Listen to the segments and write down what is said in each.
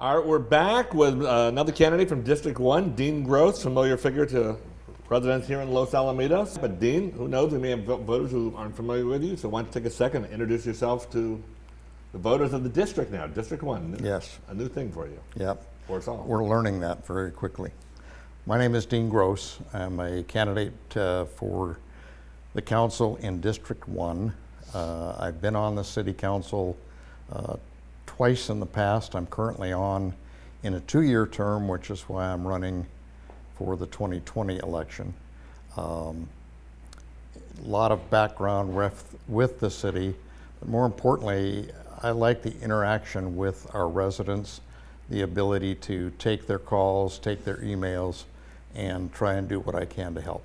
All right, we're back with another candidate from District 1, Dean Grose, familiar figure to residents here in Los Alamitos. But Dean, who knows, we may have voters who aren't familiar with you, so why don't you take a second and introduce yourself to the voters of the district now, District 1. Yes. A new thing for you. Yep. For us all. We're learning that very quickly. My name is Dean Grose. I'm a candidate for the council in District 1. I've been on the city council twice in the past. I'm currently on in a 2-year term, which is why I'm running for the 2020 election. A lot of background with the city, but more importantly, I like the interaction with our residents, the ability to take their calls, take their emails, and try and do what I can to help.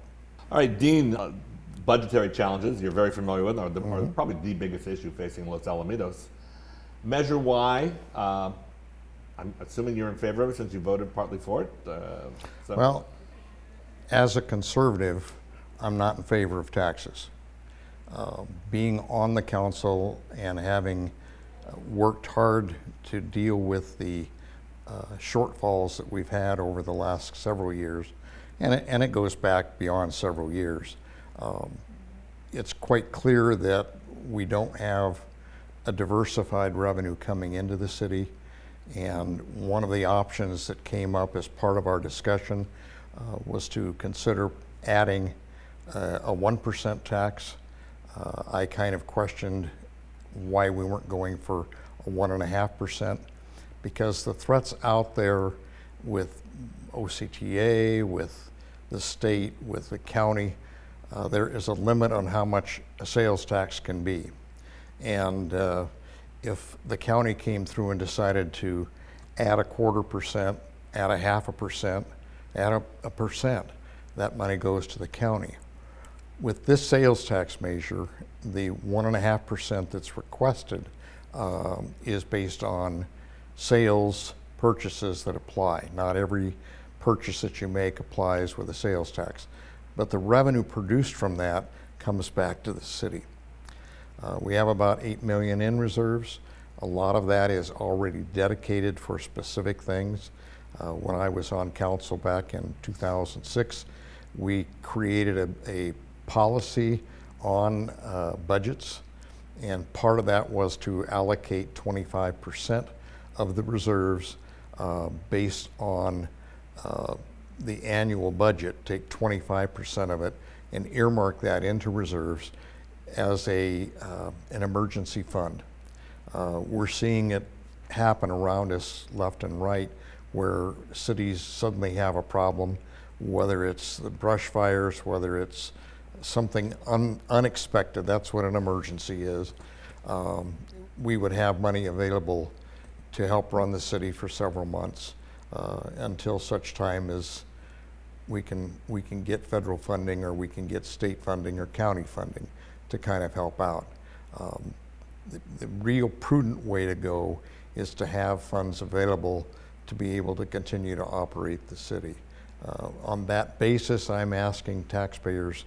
All right, Dean, budgetary challenges you're very familiar with are probably the biggest issue facing Los Alamitos. Measure Y, I'm assuming you're in favor of it since you voted partly for it. Well, as a conservative, I'm not in favor of taxes. Being on the council and having worked hard to deal with the shortfalls that we've had over the last several years, and it goes back beyond several years. It's quite clear that we don't have a diversified revenue coming into the city, and one of the options that came up as part of our discussion was to consider adding a 1% tax. I kind of questioned why we weren't going for a 1.5%, because the threats out there with OCTA, with the state, with the county, there is a limit on how much a sales tax can be. And if the county came through and decided to add a 1/4%, add a 0.5%, add a percent, that money goes to the county. With this sales tax measure, the 1.5% that's requested is based on sales purchases that apply. Not every purchase that you make applies with a sales tax, but the revenue produced from that comes back to the city. We have about 8 million in reserves. A lot of that is already dedicated for specific things. When I was on council back in 2006, we created a policy on budgets, and part of that was to allocate 25% of the reserves based on the annual budget, take 25% of it and earmark that into reserves as an emergency fund. We're seeing it happen around us left and right, where cities suddenly have a problem, whether it's the brush fires, whether it's something unexpected. That's what an emergency is. We would have money available to help run the city for several months until such time as we can get federal funding, or we can get state funding or county funding to kind of help out. The real prudent way to go is to have funds available to be able to continue to operate the city. On that basis, I'm asking taxpayers,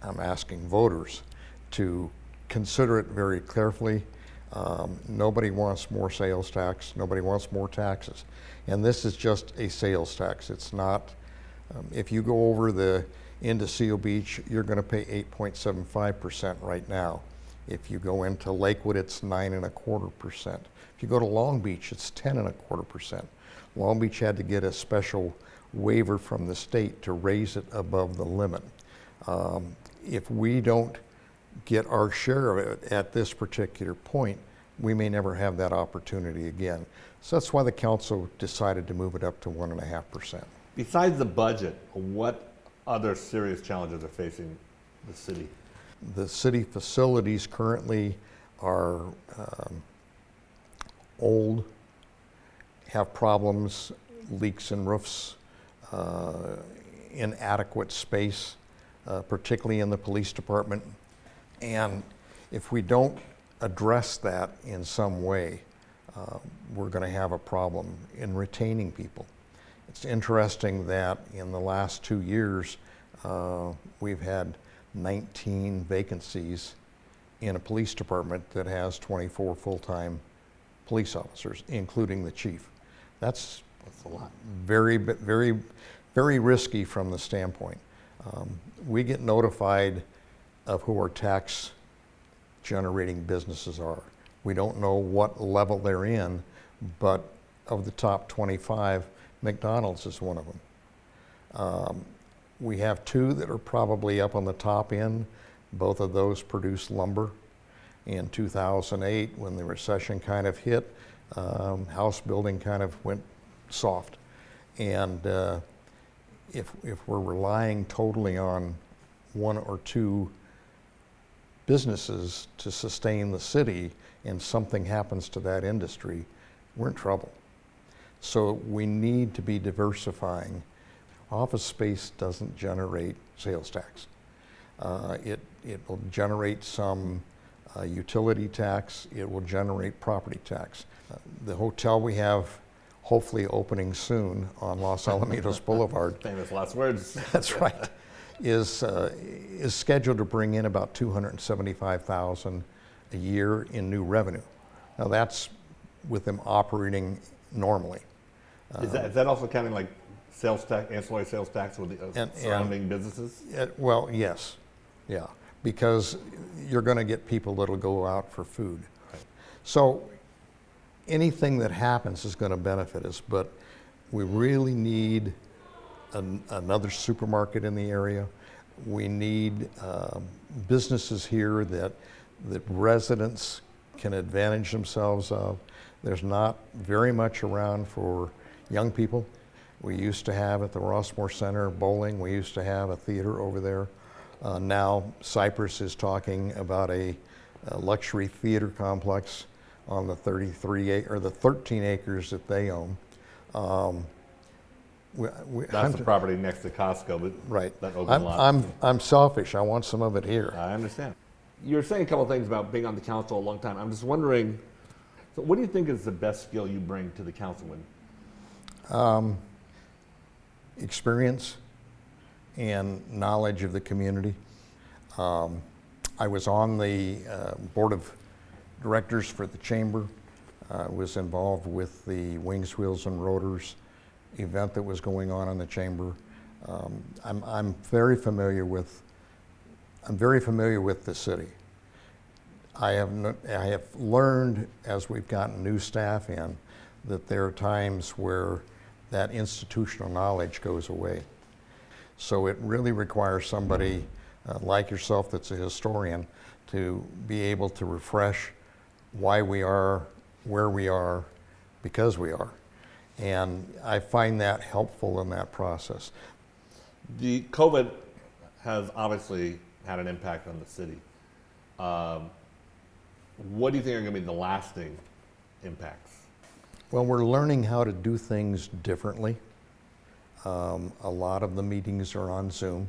I'm asking voters to consider it very carefully. Nobody wants more sales tax. Nobody wants more taxes. And this is just a sales tax. It's not, if you go over into Seal Beach, you're going to pay 8.75% right now. If you go into Lakewood, it's 9.25%. If you go to Long Beach, it's 10.25%. Long Beach had to get a special waiver from the state to raise it above the limit. If we don't get our share of it at this particular point, we may never have that opportunity again. So that's why the council decided to move it up to 1.5%. Besides the budget, what other serious challenges are facing the city? The city facilities currently are old, have problems, leaks in roofs, inadequate space, particularly in the police department. And if we don't address that in some way, we're going to have a problem in retaining people. It's interesting that in the last 2 years, we've had 19 vacancies in a police department that has 24 full-time police officers, including the chief. That's That's a lot. very risky from the standpoint. We get notified of who our tax generating businesses are. We don't know what level they're in, but of the top 25, McDonald's is one of them. We have two that are probably up on the top end. Both of those produce lumber. In 2008, when the recession kind of hit, house building kind of went soft. And if we're relying totally on one or two businesses to sustain the city and something happens to that industry, we're in trouble. So we need to be diversifying. Office space doesn't generate sales tax. It will generate some utility tax. It will generate property tax. The hotel we have hopefully opening soon on Los Alamitos Boulevard. Famous last words. That's right. Is scheduled to bring in about $275,000 a year in new revenue. Now that's with them operating normally. Is that also counting like sales tax, ancillary sales tax with the surrounding businesses? Well, yes, yeah, because you're going to get people that'll go out for food. Right. So anything that happens is going to benefit us, but we really need another supermarket in the area. We need businesses here that residents can advantage themselves of. There's not very much around for young people. We used to have at the Rossmore Center bowling. We used to have a theater over there. Now Cypress is talking about a luxury theater complex on the 13 acres that they own. That's the property next to Costco, but right. that open lot. I'm selfish. I want some of it here. I understand. You were saying a couple of things about being on the council a long time. I'm just wondering, so what do you think is the best skill you bring to the councilman? Experience and knowledge of the community. I was on the board of directors for the chamber. Was involved with the Wings, Wheels, and Rotors event that was going on in the chamber. I'm very familiar with the city. I have learned as we've gotten new staff in that there are times where that institutional knowledge goes away. So it really requires somebody like yourself that's a historian to be able to refresh why we are where we are because we are. And I find that helpful in that process. The COVID has obviously had an impact on the city. What do you think are going to be the lasting impacts? Well, we're learning how to do things differently. A lot of the meetings are on Zoom.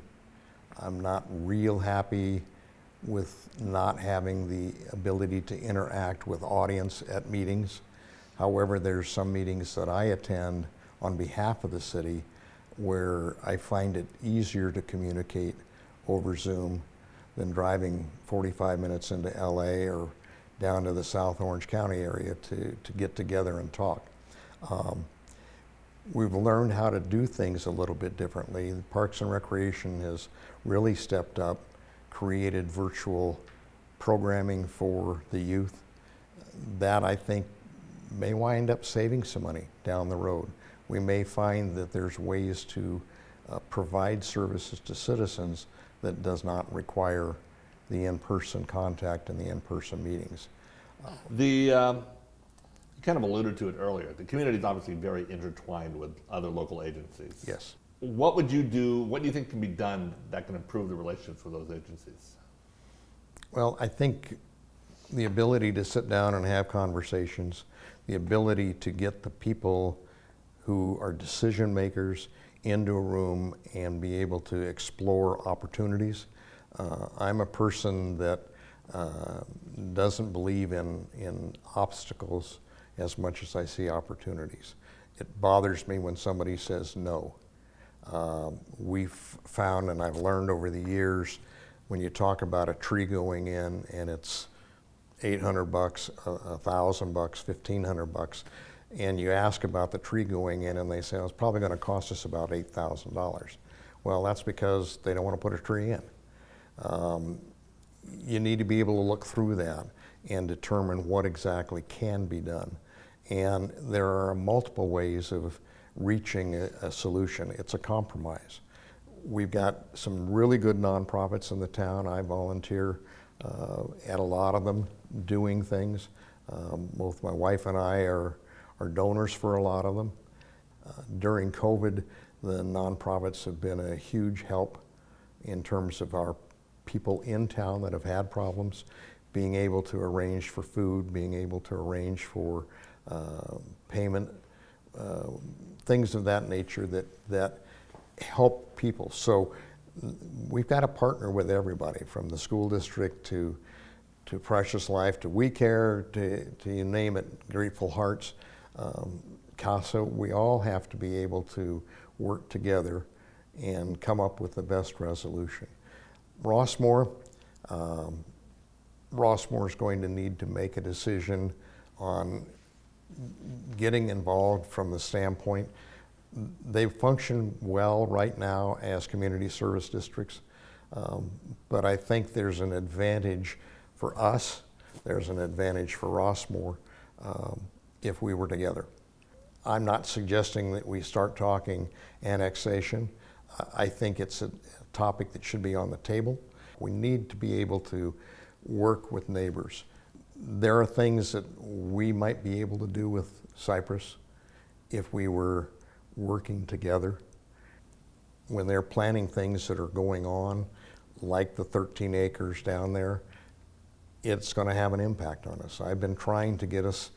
I'm not real happy with not having the ability to interact with audience at meetings. However, there's some meetings that I attend on behalf of the city where I find it easier to communicate over Zoom than driving 45 minutes into LA or down to the South Orange County area to get together and talk. We've learned how to do things a little bit differently. The Parks and Recreation has really stepped up, created virtual programming for the youth. That I think may wind up saving some money down the road. We may find that there's ways to provide services to citizens that does not require the in-person contact and the in-person meetings. You kind of alluded to it earlier. The community is obviously very intertwined with other local agencies. Yes. What would you do, what do you think can be done that can improve the relationships with those agencies? Well, I think the ability to sit down and have conversations, the ability to get the people who are decision makers into a room and be able to explore opportunities. I'm a person that doesn't believe in obstacles as much as I see opportunities. It bothers me when somebody says no. We've found, and I've learned over the years, when you talk about a tree going in and it's $800, $1,000, $1,500, and you ask about the tree going in, and they say, oh, it's probably going to cost us about $8,000. Well, that's because they don't want to put a tree in. You need to be able to look through that and determine what exactly can be done. And there are multiple ways of reaching a solution. It's a compromise. We've got some really good nonprofits in the town. I volunteer at a lot of them doing things. Both my wife and I are donors for a lot of them. During COVID, the nonprofits have been a huge help in terms of our people in town that have had problems, being able to arrange for food, being able to arrange for payment, things of that nature that help people. So we've got to partner with everybody, from the school district to Precious Life, to We Care, to you name it, Grateful Hearts, CASA. We all have to be able to work together and come up with the best resolution. Rossmore is going to need to make a decision on getting involved from the standpoint. They function well right now as community service districts, but I think there's an advantage for us, there's an advantage for Rossmore if we were together. I'm not suggesting that we start talking annexation. I think it's a topic that should be on the table. We need to be able to work with neighbors. There are things that we might be able to do with Cypress if we were working together. When they're planning things that are going on, like the 13 acres down there, it's going to have an impact on us. I've been trying to get us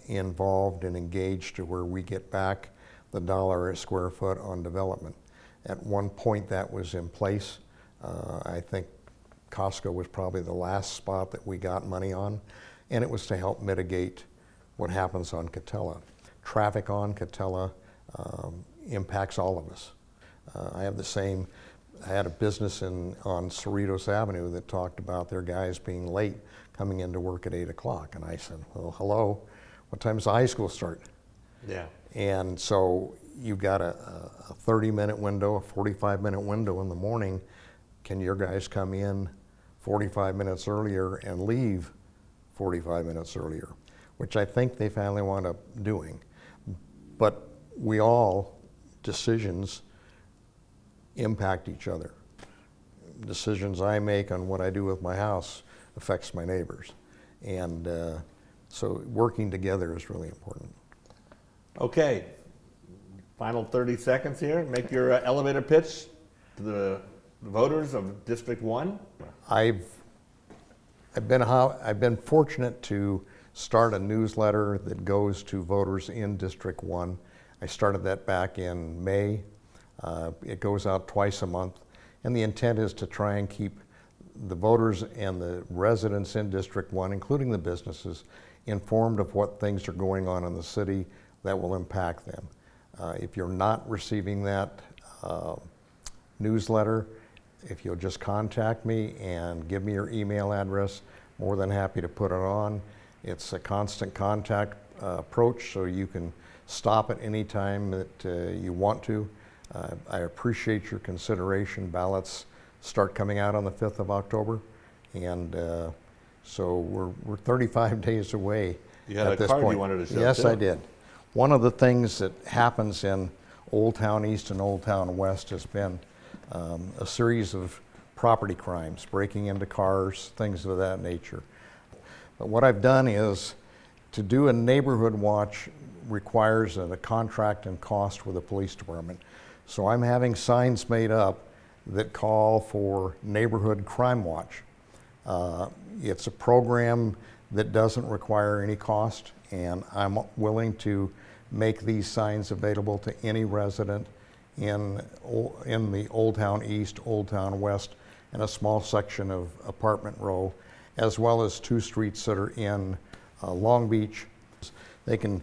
involved and engaged to where we get back the dollar a square foot on development. At one point that was in place. I think Costco was probably the last spot that we got money on, and it was to help mitigate what happens on Catella. Traffic on Catella impacts all of us. I had a business on Cerritos Avenue that talked about their guys being late coming into work at 8 o'clock. And I said, well, hello, what time does the high school start? Yeah. And so you've got a 30-minute window, a 45-minute window in the morning. Can your guys come in 45 minutes earlier and leave 45 minutes earlier? Which I think they finally wound up doing. But decisions impact each other. Decisions I make on what I do with my house affects my neighbors. And so working together is really important. Okay, final 30 seconds here. Make your elevator pitch to the voters of District 1. I've been fortunate to start a newsletter that goes to voters in District 1. I started that back in May. It goes out twice a month, and the intent is to try and keep the voters and the residents in District 1, including the businesses, informed of what things are going on in the city that will impact them. If you're not receiving that newsletter, if you'll just contact me and give me your email address, more than happy to put it on. It's a constant contact approach, so you can stop at any time that you want to. I appreciate your consideration. Ballots start coming out on the 5th of October, and so we're 35 days away. You had at a this card point. you wanted to show. Yes, too. I did. One of the things that happens in Old Town East and Old Town West has been a series of property crimes, breaking into cars, things of that nature. But what I've done is, to do a neighborhood watch requires a contract and cost with the police department. So I'm having signs made up that call for Neighborhood Crime Watch. It's a program that doesn't require any cost, and I'm willing to make these signs available to any resident in the Old Town East, Old Town West, and a small section of Apartment Row, as well as 2 streets that are in Long Beach. They can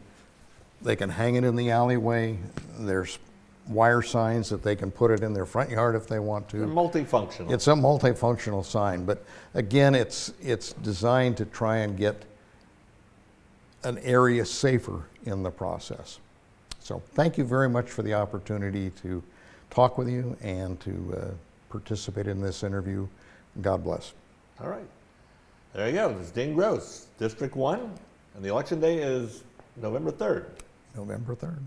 hang it in the alleyway. There's wire signs that they can put it in their front yard if they want to. They're multifunctional. It's a multifunctional sign, but again, it's designed to try and get an area safer in the process. So thank you very much for the opportunity to talk with you and to participate in this interview. God bless. All right. There you go. This is Dean Grose, District 1, and the election day is November 3rd. November 3rd.